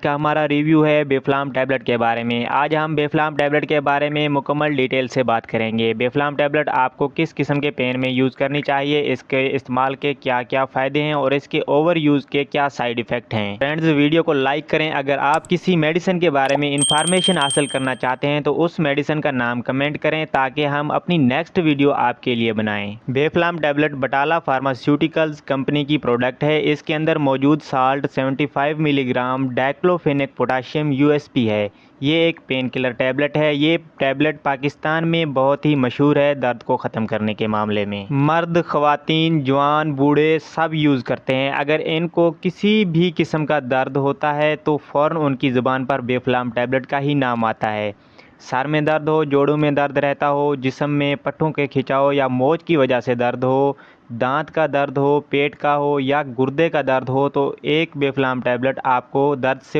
का हमारा रिव्यू है बेफ्लाम टैबलेट के बारे में। आज हम बेफ्लाम टैबलेट के बारे में मुकम्मल डिटेल से बात करेंगे। बेफ्लाम टैबलेट आपको किस किस्म के पेन में यूज़ करनी चाहिए, इसके इस्तेमाल के क्या क्या फ़ायदे हैं और इसके ओवर यूज़ के क्या साइड इफ़ेक्ट हैं। फ्रेंड्स, वीडियो को लाइक करें। अगर आप किसी मेडिसिन के बारे में इंफॉर्मेशन हासिल करना चाहते हैं तो उस मेडिसिन का नाम कमेंट करें ताकि हम अपनी नेक्स्ट वीडियो आपके लिए बनाएं। बेफ्लाम टैबलेट बटाला फार्मास्यूटिकल्स कंपनी की प्रोडक्ट है। इसके अंदर मौजूद salt 75 milligram diclofenac potassium USP है। ये एक पेन किलर टैबलेट है। ये टैबलेट पाकिस्तान में बहुत ही मशहूर है दर्द को ख़त्म करने के मामले में। मर्द, ख़वातीन, जवान, बूढ़े सब यूज़ करते हैं। अगर इनको किसी भी किस्म का दर्द होता है तो फ़ौरन उनकी ज़ुबान पर बेफ्लाम टैबलेट का ही नाम आता है। सर में दर्द हो, जोड़ों में दर्द रहता हो, जिस्म में पट्टों के खिंचाव या मोच की वजह से दर्द हो, दांत का दर्द हो, पेट का हो या गुर्दे का दर्द हो तो एक बेफ्लाम टैबलेट आपको दर्द से